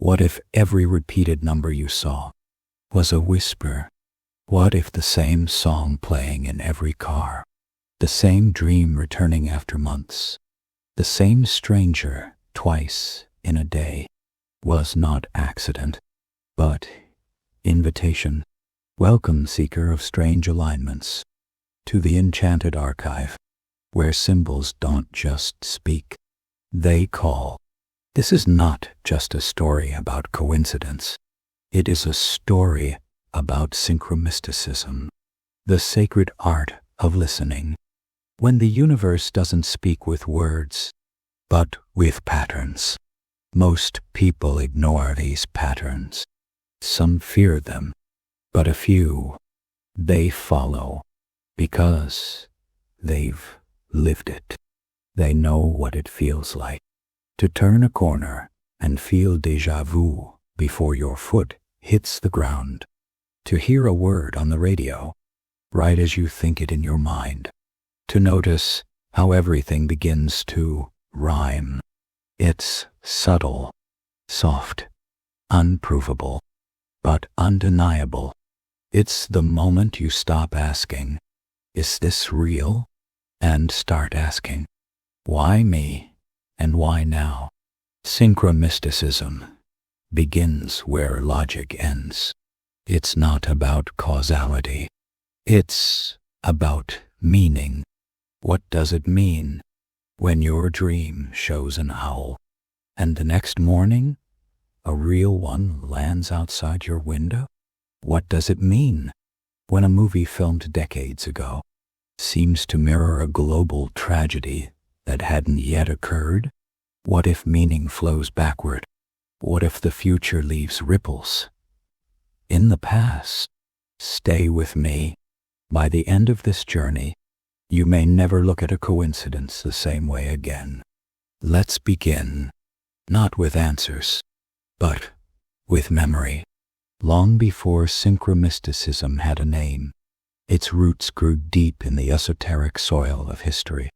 What if every repeated number you saw was a whisper? What if the same song playing in every car, the same dream returning after months, the same stranger twice in a day was not accident, but invitation? Welcome, seeker of strange alignments, to the Enchanted archive, where symbols don't just speak, they call. This is not just a story about coincidence. It is a story about Synchromysticism, the sacred art of listening. When the universe doesn't speak with words, but with patterns. Most people ignore these patterns. Some fear them, but a few, they follow because they've lived it. They know what it feels like to turn a corner and feel deja vu before your foot hits the ground, to hear a word on the radio right as you think it in your mind, to notice how everything begins to rhyme. It's subtle, soft, unprovable, but undeniable. It's the moment you stop asking, "Is this real?" and start asking, "Why me and why now?" Synchromysticism begins where logic ends. It's not about causality. It's about meaning. What does it mean when your dream shows an owl and the next morning a real one lands outside your window? What does it mean when a movie filmed decades ago seems to mirror a global tragedy that hadn't yet occurred? What if meaning flows backward? What if the future leaves ripples in the past? Stay with me. By the end of this journey, you may never look at a coincidence the same way again. Let's begin, not with answers, but with memory. Long before Synchromysticism had a name, its roots grew deep in the esoteric soil of history,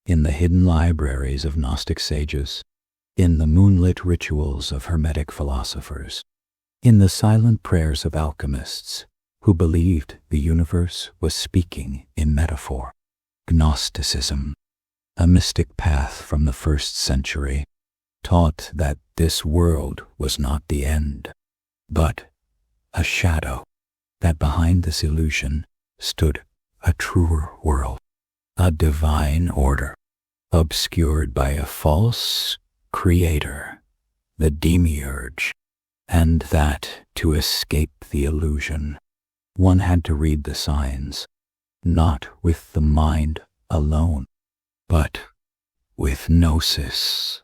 in the hidden libraries of Gnostic sages, in the moonlit rituals of Hermetic philosophers, in the silent prayers of alchemists who believed the universe was speaking in metaphor. Gnosticism, a mystic path from the 1st century, taught that this world was not the end, but a shadow, that behind this illusion stood a truer world, a divine order, obscured by a false creator, the demiurge, and that to escape the illusion, one had to read the signs, not with the mind alone, but with Gnosis,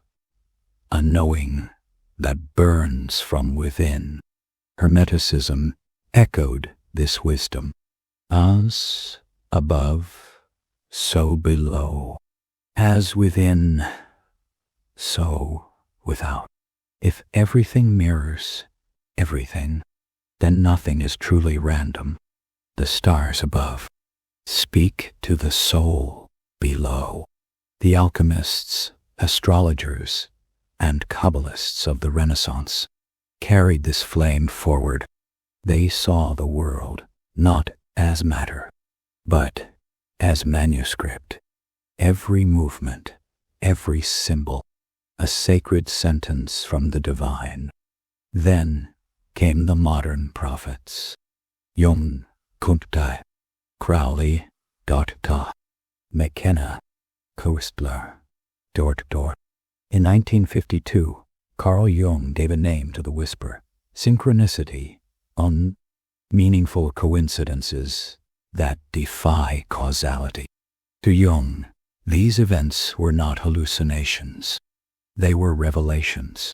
a knowing that burns from within. Hermeticism echoed this wisdom. As above, so below. As within, so without. If everything mirrors everything, then nothing is truly random. The stars above speak to the soul below. The alchemists, astrologers, and Kabbalists of the Renaissance carried this flame forward. They saw the world not as matter, but as manuscript. Every movement, every symbol, a sacred sentence from the divine. Then came the modern prophets. Jung, Kotze, Crowley, McKenna, Kostler, Dort. In 1952, Carl Jung gave a name to the whisper, synchronicity, meaningful coincidences that defy causality. To Jung, these events were not hallucinations. They were revelations,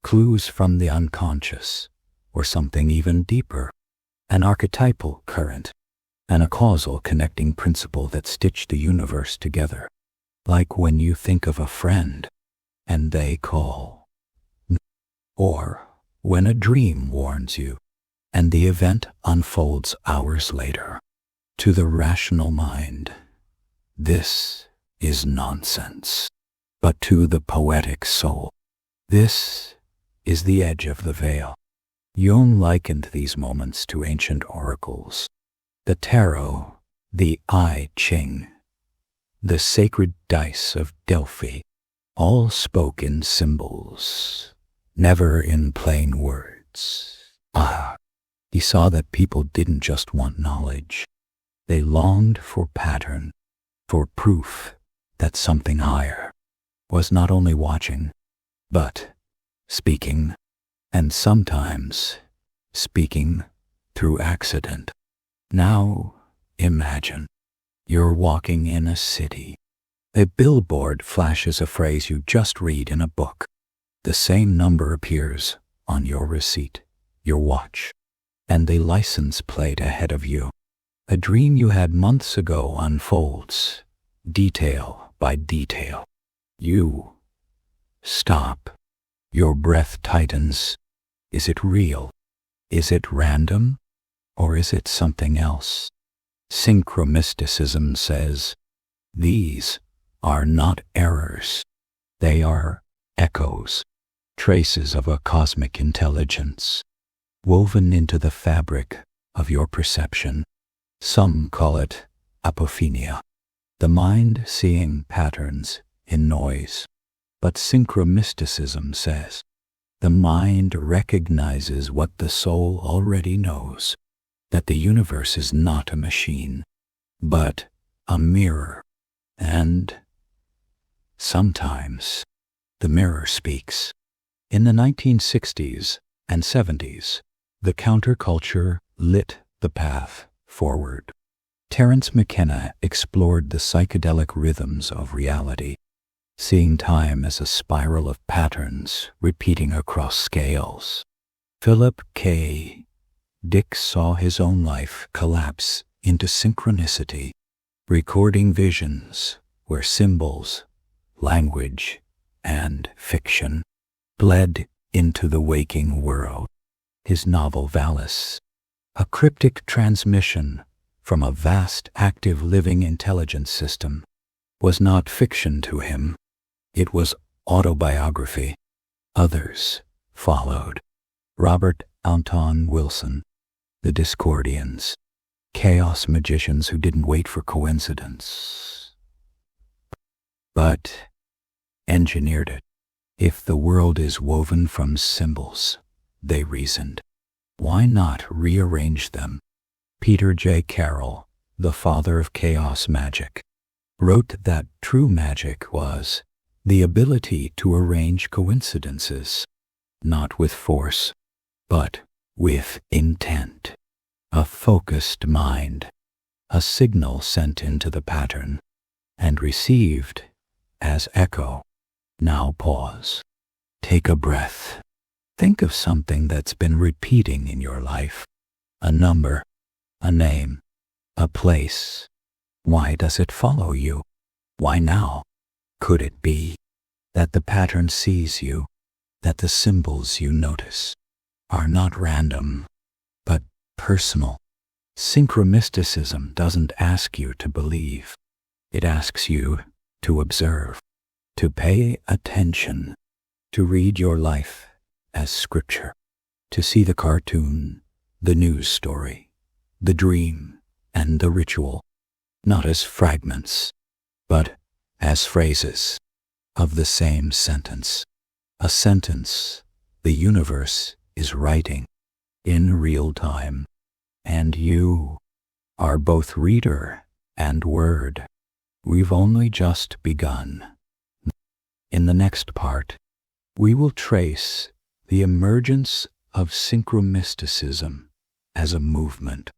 clues from the unconscious, or something even deeper, an archetypal current, and a causal connecting principle that stitched the universe together, like when you think of a friend and they call, or when a dream warns you and the event unfolds hours later. To the rational mind, this is nonsense, but to the poetic soul, this is the edge of the veil. Jung likened these moments to ancient oracles. The tarot, the I Ching, the sacred dice of Delphi, all spoke in symbols, never in plain words. He saw that people didn't just want knowledge. They longed for pattern, for proof that something higher was not only watching, but speaking, and sometimes speaking through accident. Now imagine you're walking in a city. A billboard flashes a phrase you just read in a book. The same number appears on your receipt, your watch, and the license plate ahead of you. A dream you had months ago unfolds, detail by detail. You stop. Your breath tightens. Is it real? Is it random? Or is it something else? Synchromysticism says, these are not errors. They are echoes, traces of a cosmic intelligence, woven into the fabric of your perception. Some call it apophenia, the mind seeing patterns in noise. But Synchromysticism says, the mind recognizes what the soul already knows, that the universe is not a machine, but a mirror. And sometimes the mirror speaks. In the 1960s and 70s, the counterculture lit the path forward. Terence McKenna explored the psychedelic rhythms of reality, seeing time as a spiral of patterns repeating across scales. Philip K. Dick saw his own life collapse into synchronicity, recording visions where symbols, language, and fiction bled into the waking world. His novel Valis, a cryptic transmission from a vast active living intelligence system, was not fiction to him. It was autobiography. Others followed. Robert Anton Wilson, the Discordians, chaos magicians who didn't wait for coincidence, but engineered it. If the world is woven from symbols, they reasoned, why not rearrange them? Peter J. Carroll, the father of chaos magic, wrote that true magic was the ability to arrange coincidences, not with force, but with intent. A focused mind, a signal sent into the pattern and received as echo. Now pause. Take a breath. Think of something that's been repeating in your life. A number, a name, a place. Why does it follow you? Why now? Could it be that the pattern sees you, that the symbols you notice are not random, but personal? Synchromysticism doesn't ask you to believe. It asks you to observe, to pay attention, to read your life as scripture, to see the cartoon, the news story, the dream, and the ritual, not as fragments, but as phrases of the same sentence. A sentence the universe is writing in real time, and you are both reader and word. We've only just begun. In the next part, we will trace the emergence of Synchromysticism as a movement,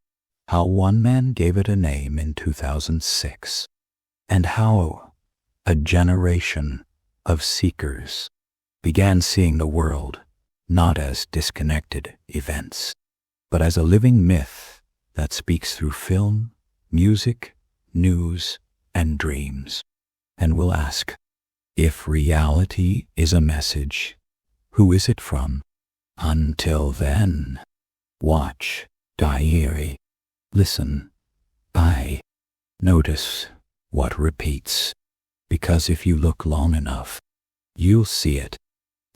how one man gave it a name in 2006, and how a generation of seekers began seeing the world not as disconnected events, but as a living myth that speaks through film, music, news, and dreams. And we'll ask, if reality is a message, who is it from? Until then, watch, diary, listen, notice what repeats, because if you look long enough, you'll see it.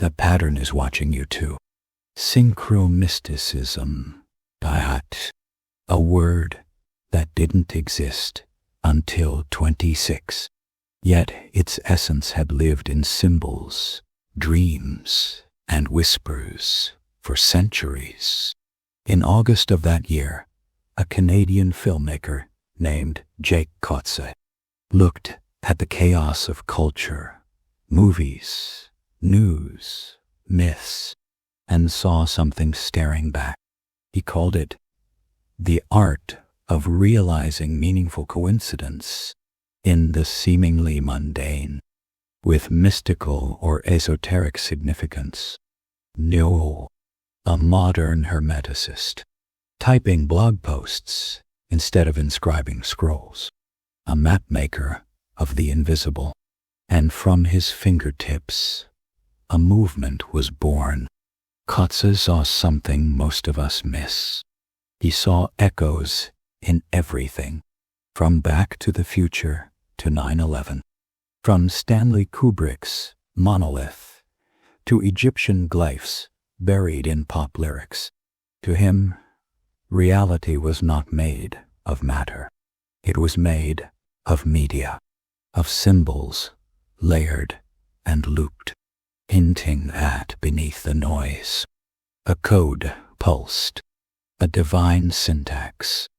The pattern is watching you too. Synchromysticism. A word that didn't exist until 26. Yet its essence had lived in symbols, dreams, and whispers for centuries. In August of that year, a Canadian filmmaker named Kotze looked at the chaos of culture, movies, news, myths, and saw something staring back. He called it the art of realizing meaningful coincidence in the seemingly mundane, with mystical or esoteric significance. No, a modern hermeticist, typing blog posts instead of inscribing scrolls, a map maker of the invisible, and from his fingertips, a movement was born. Kotze saw something most of us miss. He saw echoes in everything, from Back to the Future to 9/11, from Stanley Kubrick's Monolith to Egyptian glyphs buried in pop lyrics. To him, reality was not made of matter. It was made of media, of symbols layered and looped, hinting at beneath the noise. A code pulsed, a divine syntax,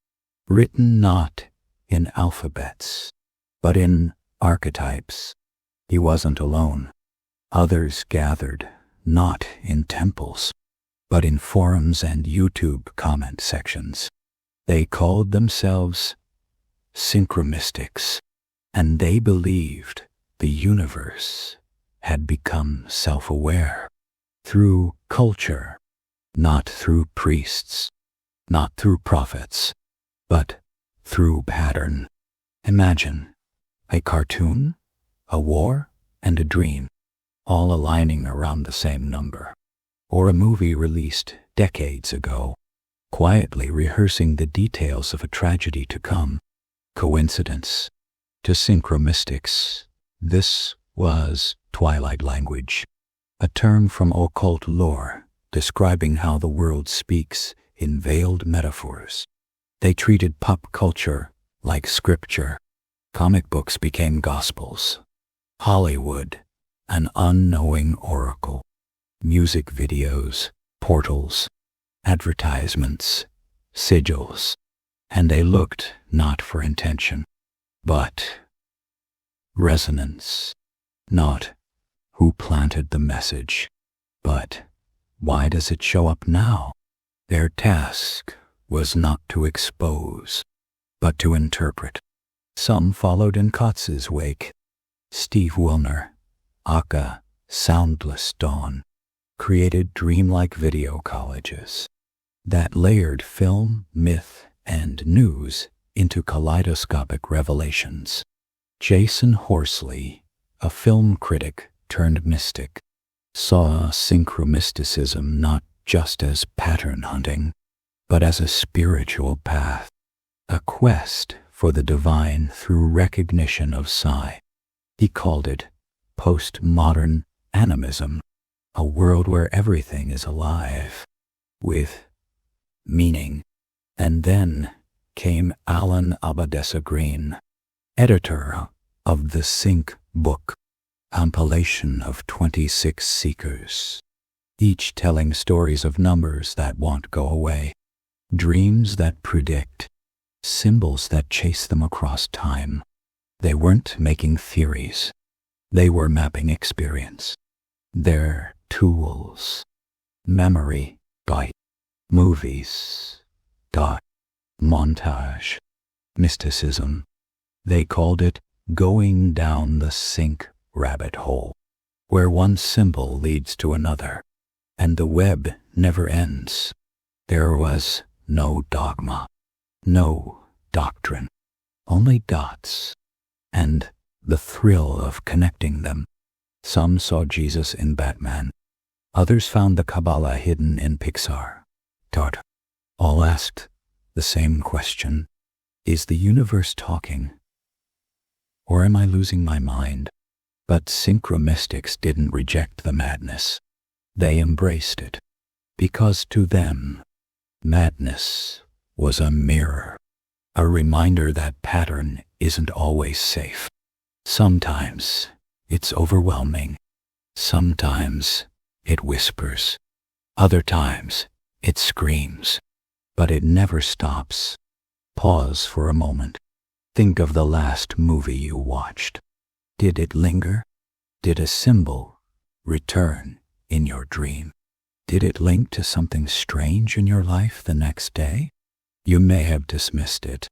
written not in alphabets, but in archetypes. He wasn't alone. Others gathered, not in temples, but in forums and YouTube comment sections. They called themselves Synchromystics, and they believed the universe had become self-aware through culture, not through priests, not through prophets, but through pattern. Imagine a cartoon, a war, and a dream, all aligning around the same number. Or a movie released decades ago, quietly rehearsing the details of a tragedy to come. Coincidence. To Synchromystics, this was Twilight language, a term from occult lore describing how the world speaks in veiled metaphors. They treated pop culture like scripture. Comic books became gospels. Hollywood, an unknowing oracle. Music videos, portals, advertisements, sigils, and they looked not for intention, but resonance. Not who planted the message, but why does it show up now? Their task was not to expose, but to interpret. Some followed in Kotze's wake. Steve Wilner, aka Soundless Dawn, created dreamlike video colleges that layered film, myth, and news into kaleidoscopic revelations. Jason Horsley, a film critic turned mystic, saw synchromysticism not just as pattern hunting, but as a spiritual path, a quest for the divine through recognition of psi. He called it postmodern animism, a world where everything is alive, with meaning. And then came Alan Abadessa Green, editor of the Sync book, compilation of 26 seekers, each telling stories of numbers that won't go away, dreams that predict, symbols that chase them across time. They weren't making theories. They were mapping experience. Their tools, memory, bite, movies, dot, montage, mysticism. They called it going down the sync rabbit hole, where one symbol leads to another, and the web never ends. There was no dogma, no doctrine, only dots, and the thrill of connecting them. Some saw Jesus in Batman. Others found the Kabbalah hidden in Pixar. All asked the same question: is the universe talking? Or am I losing my mind? But Synchromystics didn't reject the madness. They embraced it, because to them, madness was a mirror, a reminder that pattern isn't always safe. Sometimes it's overwhelming. Sometimes it whispers. Other times it screams. But it never stops. Pause for a moment. Think of the last movie you watched. Did it linger? Did a symbol return in your dream? Did it link to something strange in your life the next day? You may have dismissed it,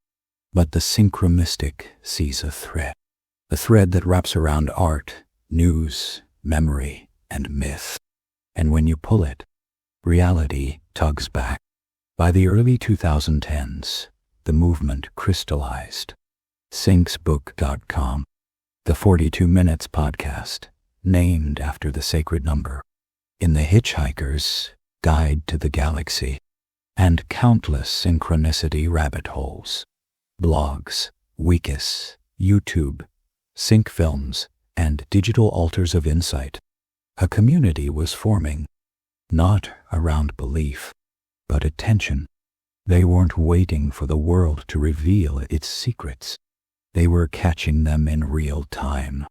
but the Synchromystic sees a thread that wraps around art, news, memory, and myth. And when you pull it, reality tugs back. By the early 2010s, the movement crystallized. Syncsbook.com, the 42 Minutes podcast, named after the sacred number, In the Hitchhiker's Guide to the Galaxy, and countless synchronicity rabbit holes, blogs, wikis, YouTube, sync films, and digital altars of insight. A community was forming, not around belief, but attention. They weren't waiting for the world to reveal its secrets. They were catching them in real time.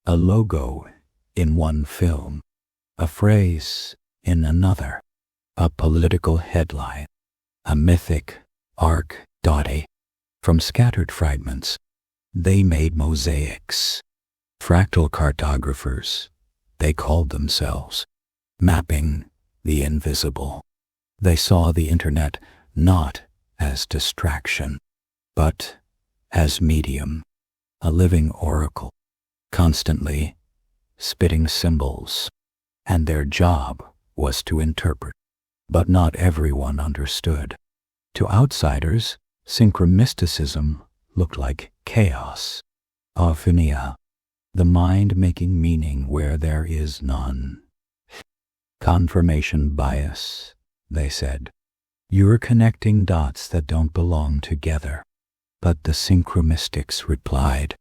A logo in one film, a phrase in another, a political headline, a mythic arc. From scattered fragments, they made mosaics. Fractal cartographers, they called themselves, mapping the invisible. They saw the internet not as distraction, but as medium, a living oracle, constantly spitting symbols, and their job was to interpret. But not everyone understood. To outsiders, Synchromysticism looked like chaos, aphonia, the mind making meaning where there is none. Confirmation bias, they said. You're connecting dots that don't belong together. But the Synchromystics replied,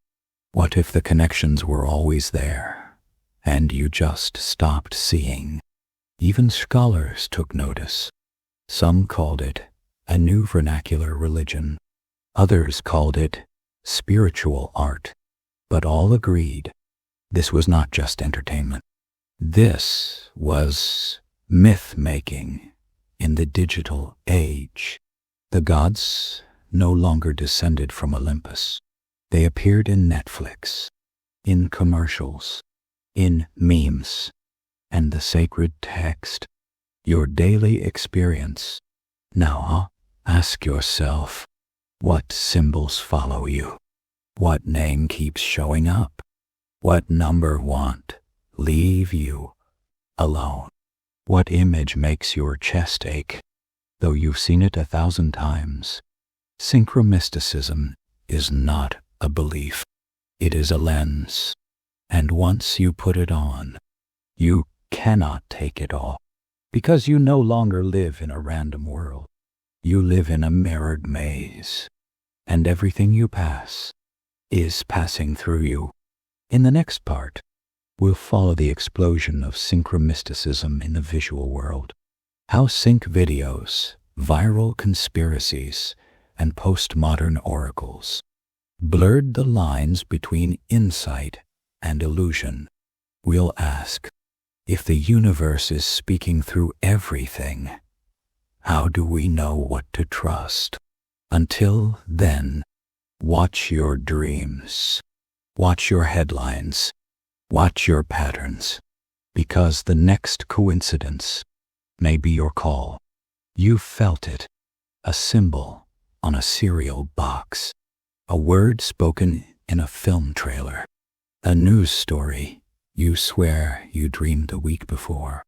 what if the connections were always there, and you just stopped seeing? Even scholars took notice. Some called it a new vernacular religion. Others called it spiritual art. But all agreed this was not just entertainment. This was myth-making in the digital age. The gods no longer descended from Olympus. They appeared in Netflix, in commercials, in memes, and the sacred text, your daily experience. Now, ask yourself, what symbols follow you? What name keeps showing up? What number won't leave you alone? What image makes your chest ache, though you've seen it 1,000 times? Synchromysticism is not a belief. It is a lens. And once you put it on, you cannot take it off, because you no longer live in a random world. You live in a mirrored maze, and everything you pass is passing through you. In the next part, we'll follow the explosion of Synchromysticism in the visual world, how sync videos, viral conspiracies, and postmodern oracles blurred the lines between insight and illusion. We'll ask, if the universe is speaking through everything, how do we know what to trust? Until then, watch your dreams, watch your headlines, watch your patterns, because the next coincidence may be your call. You felt it, a symbol on a cereal box, a word spoken in a film trailer, a news story you swear you dreamed a week before.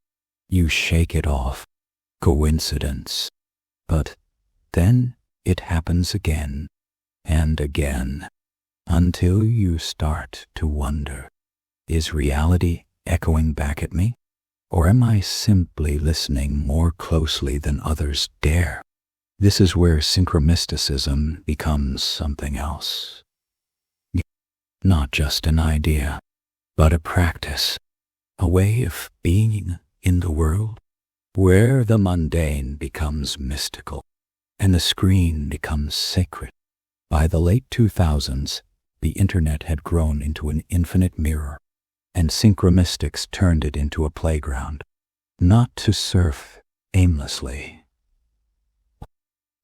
You shake it off, coincidence. But then it happens again and again, until you start to wonder, is reality echoing back at me? Or am I simply listening more closely than others dare? This is where Synchromysticism becomes something else. Not just an idea, but a practice, a way of being in the world where the mundane becomes mystical and the screen becomes sacred. By the late 2000s, the internet had grown into an infinite mirror, and Synchromistics turned it into a playground, not to surf aimlessly,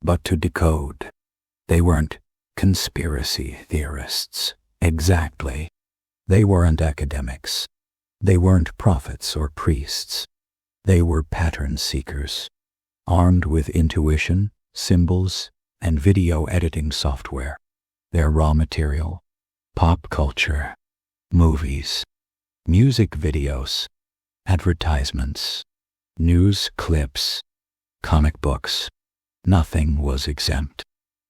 but to decode. They weren't conspiracy theorists, exactly. They weren't academics. They weren't prophets or priests. They were pattern seekers, armed with intuition, symbols, and video editing software. Their raw material: pop culture, movies, music videos, advertisements, news clips, comic books. Nothing was exempt.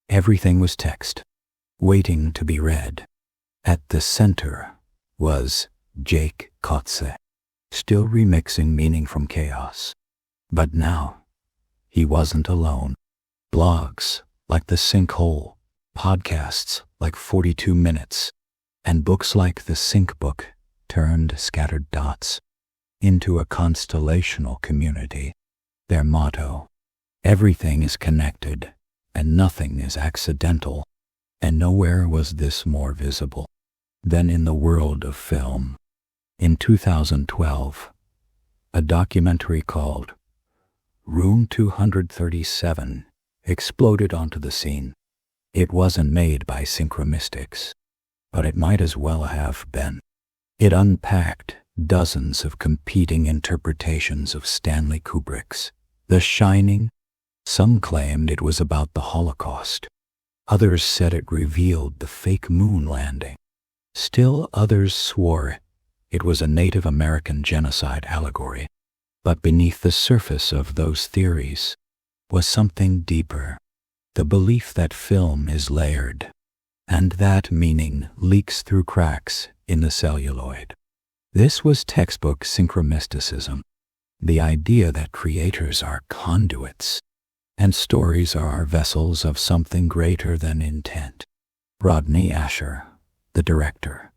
Everything was text, waiting to be read. At the center was Jake Kotze, still remixing meaning from chaos. But now, he wasn't alone. Blogs like The Sinkhole, podcasts like 42 Minutes, and books like The Sync Book turned scattered dots into a constellational community. Their motto: everything is connected and nothing is accidental. And nowhere was this more visible than in the world of film. In 2012, a documentary called Room 237 exploded onto the scene. It wasn't made by Synchromystics, but it might as well have been. It unpacked dozens of competing interpretations of Stanley Kubrick's The Shining. Some claimed it was about the Holocaust. Others said it revealed the fake moon landing. Still others swore it was a Native American genocide allegory. But beneath the surface of those theories was something deeper: the belief that film is layered, and that meaning leaks through cracks in the celluloid. This was textbook Synchromysticism, the idea that creators are conduits, and stories are vessels of something greater than intent. Rodney Asher, the director,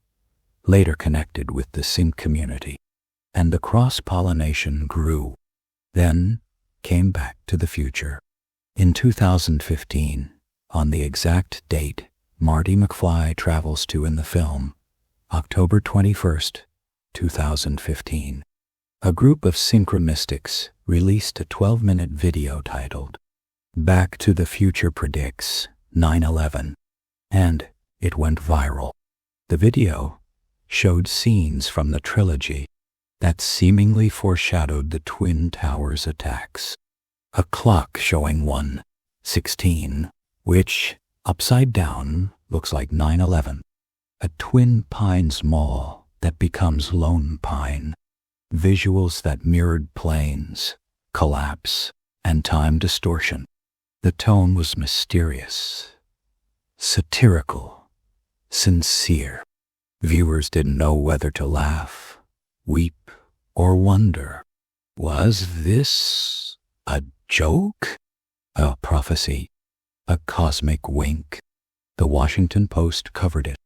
later connected with the Sync community, and the cross-pollination grew. Then came Back to the Future. In 2015, on the exact date Marty McFly travels to in the film, October 21st, 2015, a group of Synchromystics released a 12-minute video titled Back to the Future Predicts 9/11, and it went viral. The video showed scenes from the trilogy that seemingly foreshadowed the Twin Towers attacks. A clock showing 1:16, which, upside down, looks like 9/11. A Twin Pines mall that becomes Lone Pine. Visuals that mirrored planes, collapse, and time distortion. The tone was mysterious, satirical, sincere. Viewers didn't know whether to laugh, weep, or wonder. Was this a joke? A prophecy? A cosmic wink? The Washington Post covered it,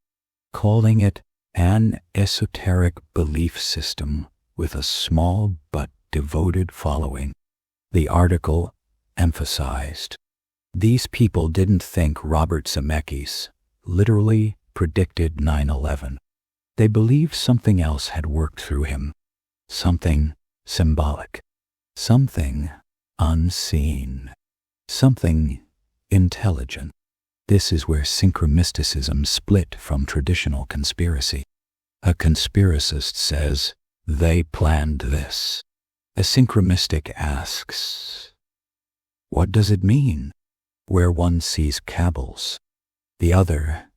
calling it an esoteric belief system with a small but devoted following. The article emphasized, these people didn't think Robert Zemeckis literally predicted 9/11. They believed something else had worked through him, something symbolic, something unseen, something intelligent. This is where Synchromysticism split from traditional conspiracy. A conspiracist says, they planned this. A Synchromystic asks, what does it mean? Where one sees Cabals, the other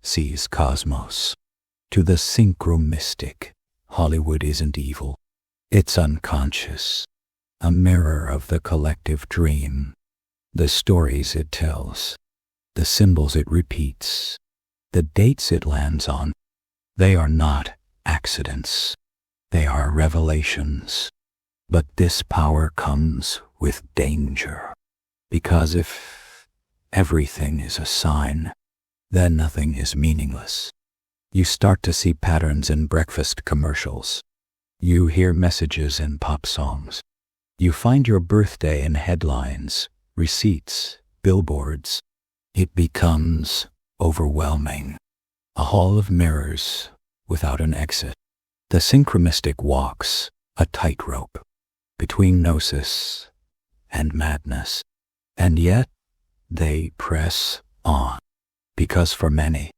sees cosmos. To the Synchromystic, Hollywood isn't evil. It's unconscious, a mirror of the collective dream. The stories it tells, the symbols it repeats, the dates it lands on, they are not accidents. They are revelations. But this power comes with danger, because if everything is a sign, then nothing is meaningless. You start to see patterns in breakfast commercials, You hear messages in pop songs. You find your birthday in headlines, receipts, billboards. It becomes overwhelming. A hall of mirrors without an exit. The synchromistic walks a tightrope between gnosis and madness. And yet, they press on. Because for many,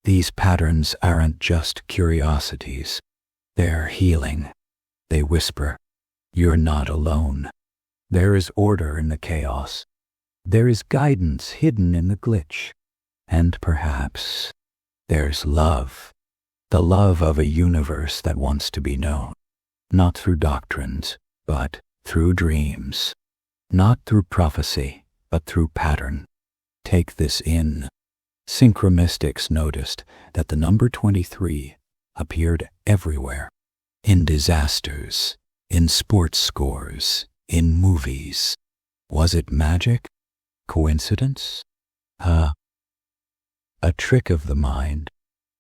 these patterns aren't just curiosities. They're healing. They whisper, "You're not alone." There is order in the chaos. There is guidance hidden in the glitch. And perhaps there's love. The love of a universe that wants to be known. Not through doctrines, but through dreams. Not through prophecy, but through pattern. Take this in. Synchromystics noticed that the number 23 appeared everywhere. In disasters, in sports scores, in movies. Was it magic? Coincidence? A trick of the mind?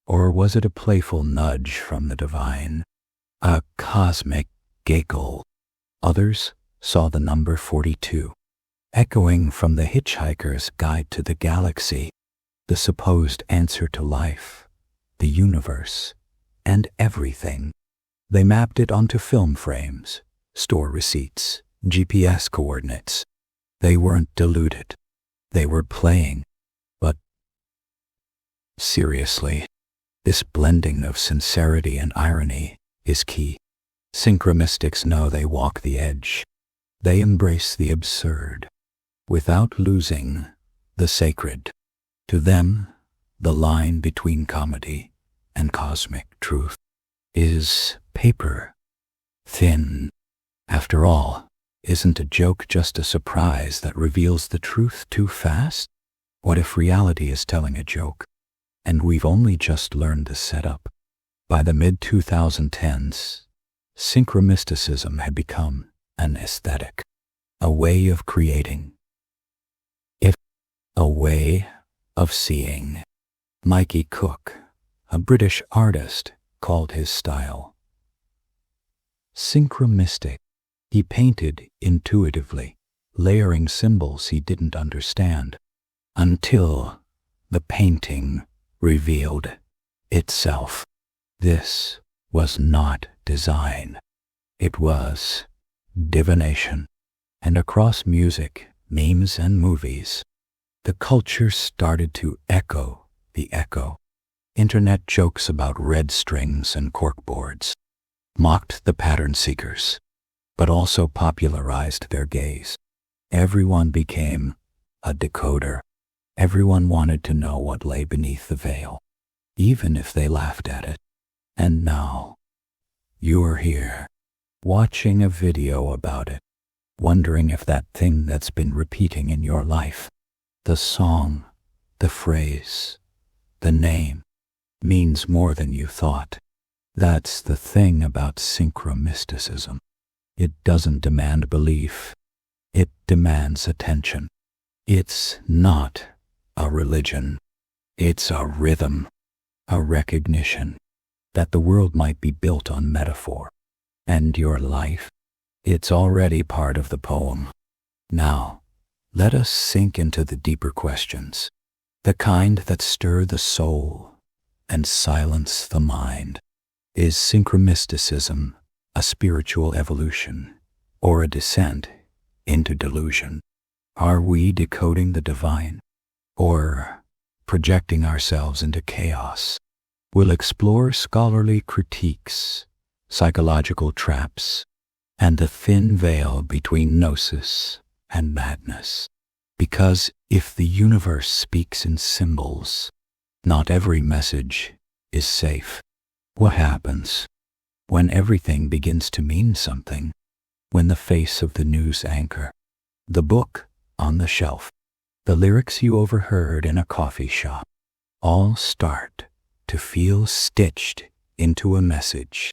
Or was it a playful nudge from the divine? A cosmic giggle? Others saw the number 42, echoing from the Hitchhiker's Guide to the Galaxy, the supposed answer to life, the universe, and everything. They mapped it onto film frames, store receipts, GPS coordinates. They weren't deluded. They were playing. But seriously, this blending of sincerity and irony is key. Synchromystics know they walk the edge. They embrace the absurd, without losing the sacred. To them, the line between comedy and cosmic truth is paper thin. After all, isn't a joke just a surprise that reveals the truth too fast? What if reality is telling a joke, and we've only just learned the setup? By the mid-2010s, Synchromysticism had become an aesthetic, a way of creating, a way of seeing. Mikey Cook, a British artist, called his style synchromistic. He painted intuitively, layering symbols he didn't understand, until the painting revealed itself. This was not design. It was divination. And across music, memes, and movies, the culture started to echo the echo. Internet jokes about red strings and corkboards mocked the pattern seekers, but also popularized their gaze. Everyone became a decoder. Everyone wanted to know what lay beneath the veil, even if they laughed at it. And now, you're here, watching a video about it, wondering if that thing that's been repeating in your life, the song, the phrase, the name, means more than you thought. That's the thing about Synchromysticism. It doesn't demand belief. It demands attention. It's not a religion. It's a rhythm, a recognition that the world might be built on metaphor. And your life, it's already part of the poem. Now, let us sink into the deeper questions, the kind that stir the soul and silence the mind. Is Synchromysticism a spiritual evolution or a descent into delusion? Are we decoding the divine or projecting ourselves into chaos? We'll explore scholarly critiques, psychological traps, and the thin veil between gnosis and madness. Because if the universe speaks in symbols, not every message is safe. What happens when everything begins to mean something? When the face of the news anchor, the book on the shelf, the lyrics you overheard in a coffee shop, all start to feel stitched into a message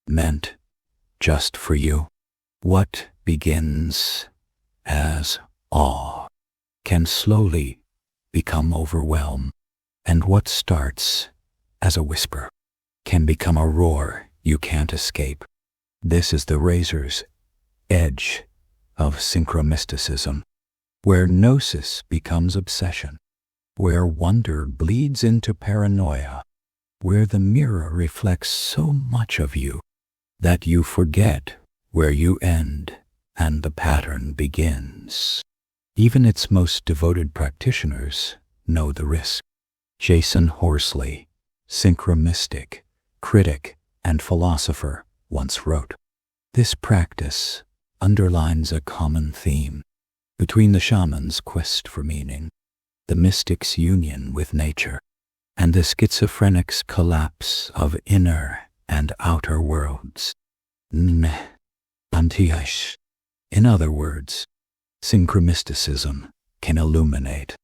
meant just for you. What begins as awe can slowly become overwhelm, and what starts as a whisper can become a roar you can't escape. This is the razor's edge of Synchromysticism, where Gnosis becomes obsession, where wonder bleeds into paranoia, where the mirror reflects so much of you that you forget where you end and the pattern begins. Even its most devoted practitioners know the risk. Jason Horsley, Synchromystic, critic, and philosopher, once wrote, "This practice underlines a common theme between the shaman's quest for meaning, the mystic's union with nature, and the schizophrenic's collapse of inner and outer worlds." Anti-ish. In other words, Synchromysticism can illuminate,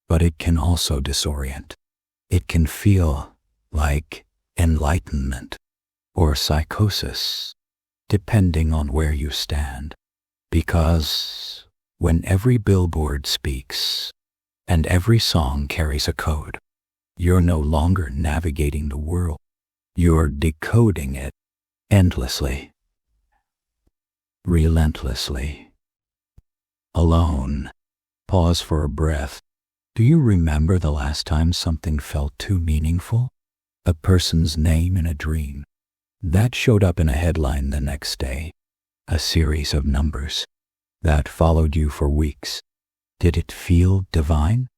but it can also disorient. It can feel like enlightenment or psychosis, depending on where you stand. Because when every billboard speaks and every song carries a code, you're no longer navigating the world. You're decoding it endlessly, relentlessly, alone. Pause for a breath. Do you remember the last time something felt too meaningful? A person's name in a dream that showed up in a headline the next day. A series of numbers that followed you for weeks. Did it feel divine?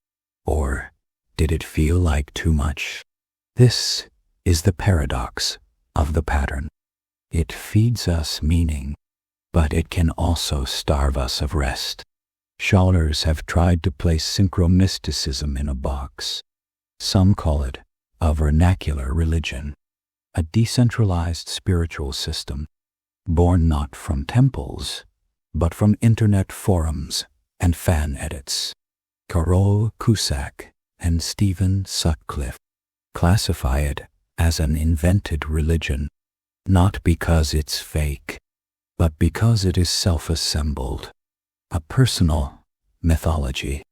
Or did it feel like too much? This is the paradox of the pattern. It feeds us meaning, but it can also starve us of rest. Scholars have tried to place Synchromysticism in a box. Some call it a vernacular religion, a decentralized spiritual system, born not from temples, but from internet forums and fan edits. Carol Cusack and Stephen Sutcliffe classify it as an invented religion, not because it's fake, but because it is self-assembled, a personal mythology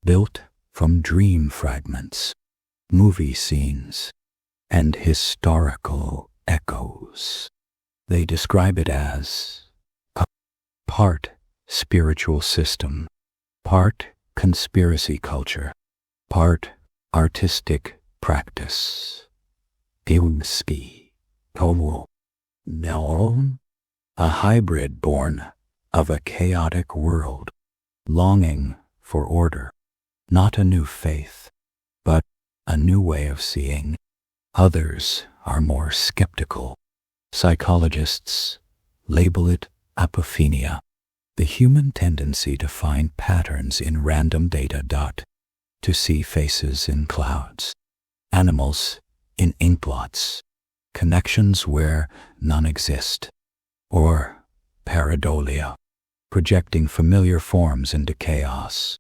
built from dream fragments, movie scenes, and historical echoes. They describe it as a part spiritual system, part conspiracy culture, part artistic practice. Dreamscape. A hybrid born of a chaotic world, longing for order, not a new faith, but a new way of seeing. Others are more skeptical. Psychologists label it apophenia, the human tendency to find patterns in random data. To see faces in clouds, animals in inkblots, connections where none exist, or pareidolia, projecting familiar forms into chaos.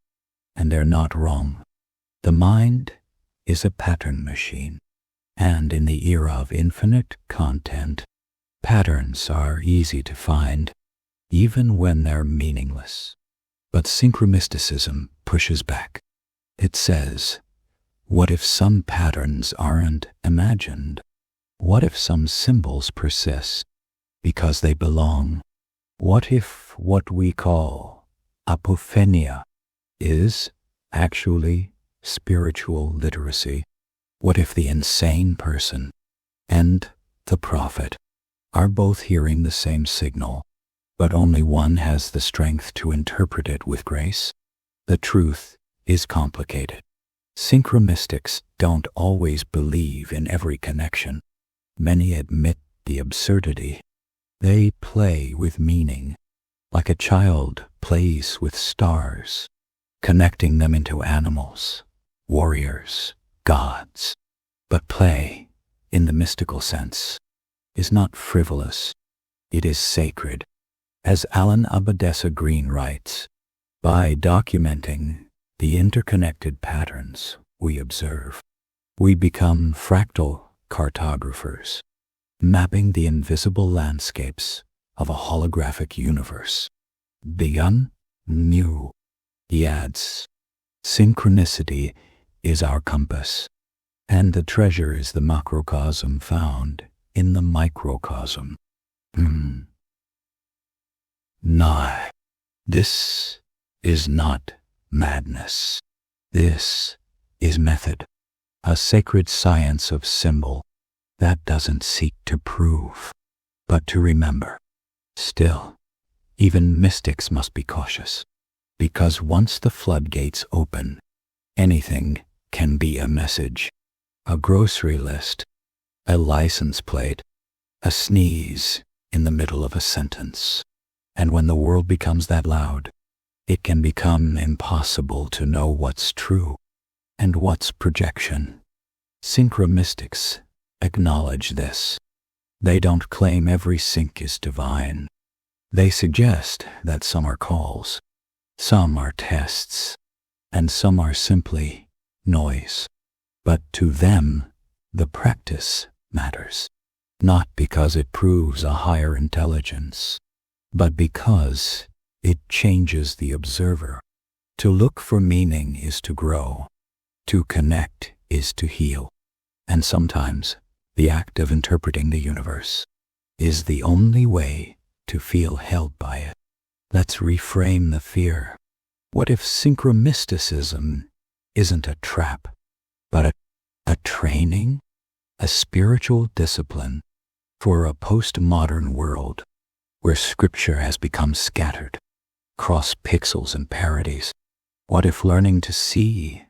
And they're not wrong. The mind is a pattern machine, and in the era of infinite content, patterns are easy to find, even when they're meaningless. But Synchromysticism pushes back. It says, what if some patterns aren't imagined? What if some symbols persist because they belong? What if what we call apophenia is actually spiritual literacy? What if the insane person and the prophet are both hearing the same signal, but only one has the strength to interpret it with grace? The truth is complicated. Synchromystics don't always believe in every connection. Many admit the absurdity. They play with meaning, like a child plays with stars, connecting them into animals, warriors, gods. But play, in the mystical sense, is not frivolous. It is sacred. As Alan Abadessa Green writes, by documenting the interconnected patterns we observe, we become fractal cartographers, mapping the invisible landscapes of a holographic universe. Beyond new, he adds, synchronicity is our compass, and the treasure is the macrocosm found in the microcosm. No, this is not madness. This is method, a sacred science of symbol that doesn't seek to prove, but to remember. Still, even mystics must be cautious, because once the floodgates open, anything can be a message, a grocery list, a license plate, a sneeze in the middle of a sentence. And when the world becomes that loud, it can become impossible to know what's true and what's projection. Synchromystics acknowledge this. They don't claim every sync is divine. They suggest that some are calls, some are tests, and some are simply noise. But to them, the practice matters, not because it proves a higher intelligence, but because it changes the observer. To look for meaning is to grow. To connect is to heal. And sometimes the act of interpreting the universe is the only way to feel held by it. Let's reframe the fear. What if Synchromysticism isn't a trap, but a training, a spiritual discipline for a postmodern world where scripture has become scattered, across pixels and parodies? What if learning to see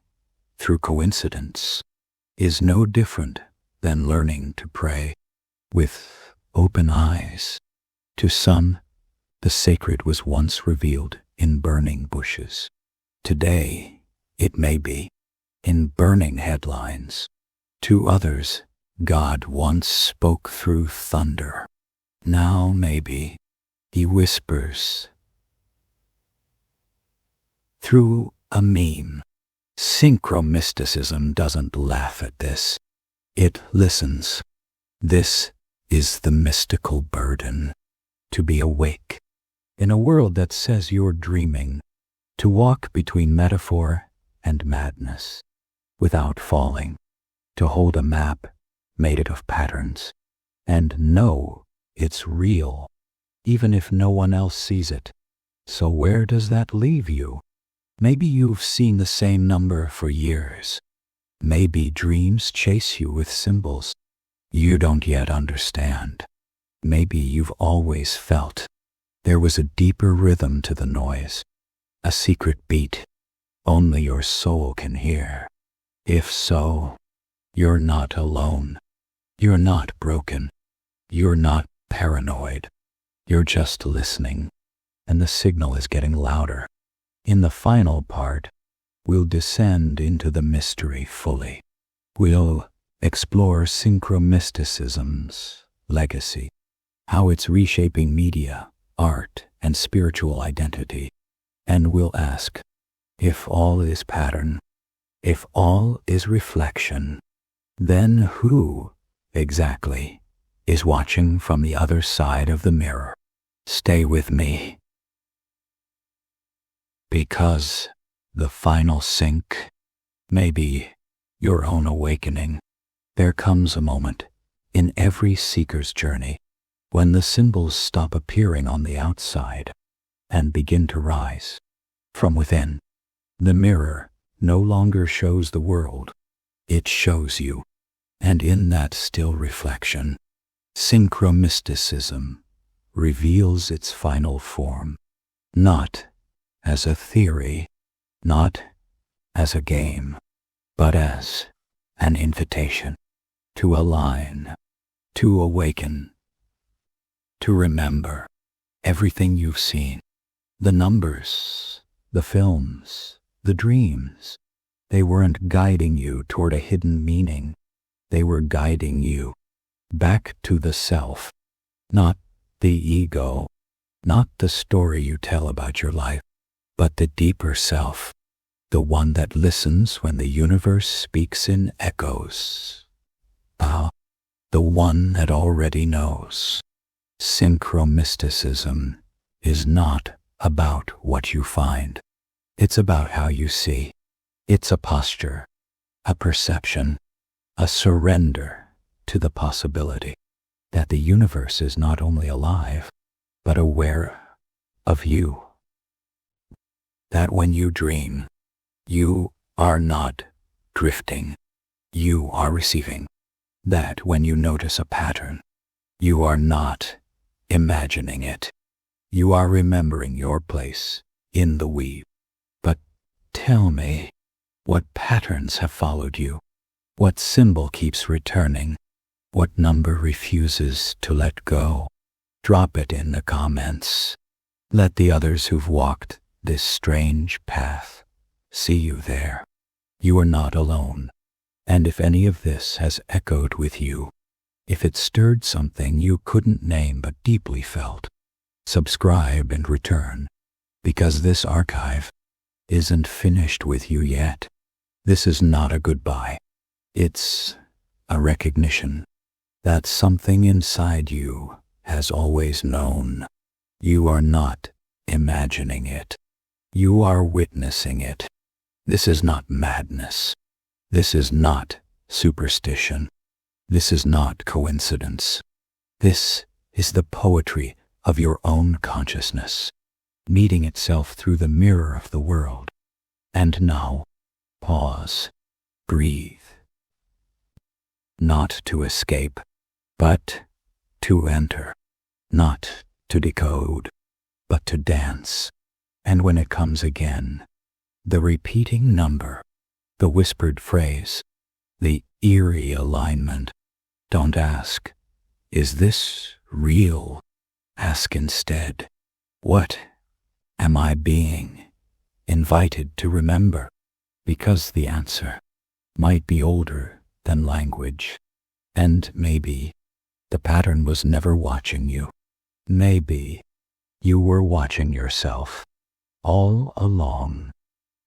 through coincidence is no different than learning to pray with open eyes? To some, the sacred was once revealed in burning bushes. Today, it may be in burning headlines. To others, God once spoke through thunder. Now maybe he whispers through a meme. Synchromysticism doesn't laugh at this. It listens. This is the mystical burden. To be awake in a world that says you're dreaming. To walk between metaphor and madness without falling. To hold a map made of patterns and know it's real, even if no one else sees it. So where does that leave you? Maybe you've seen the same number for years. Maybe dreams chase you with symbols you don't yet understand. Maybe you've always felt there was a deeper rhythm to the noise, a secret beat only your soul can hear. If so, you're not alone. You're not broken. You're not paranoid. You're just listening, and the signal is getting louder. In the final part, we'll descend into the mystery fully. We'll explore Synchromysticism's legacy, how it's reshaping media, art, and spiritual identity. And we'll ask, if all is pattern, if all is reflection, then who exactly is watching from the other side of the mirror? Stay with me. Because the final sync may be your own awakening. There comes a moment in every seeker's journey when the symbols stop appearing on the outside and begin to rise from within. The mirror no longer shows the world, it shows you. And in that still reflection, Synchromysticism reveals its final form, not as a theory, not as a game, but as an invitation to align, to awaken, to remember everything you've seen, the numbers, the films, the dreams. They weren't guiding you toward a hidden meaning. They were guiding you back to the self, not the ego, not the story you tell about your life, but the deeper self, the one that listens when the universe speaks in echoes. The one that already knows. Synchromysticism is not about what you find. It's about how you see. It's a posture, a perception, a surrender to the possibility that the universe is not only alive, but aware of you. That when you dream, you are not drifting, you are receiving. That when you notice a pattern, you are not imagining it. You are remembering your place in the weave. But tell me, what patterns have followed you? What symbol keeps returning? What number refuses to let go? Drop it in the comments. Let the others who've walked this strange path see you there. You are not alone. And if any of this has echoed with you, if it stirred something you couldn't name but deeply felt, subscribe and return, because this archive isn't finished with you yet. This is not a goodbye. It's a recognition that something inside you has always known. You are not imagining it. You are witnessing it. This is not madness. This is not superstition. This is not coincidence. This is the poetry of your own consciousness, meeting itself through the mirror of the world. And now, pause, breathe. Not to escape, but to enter. Not to decode, but to dance. And when it comes again, the repeating number, the whispered phrase, the eerie alignment, don't ask, is this real? Ask instead, what am I being invited to remember? Because the answer might be older than language, and maybe the pattern was never watching you. Maybe you were watching yourself all along.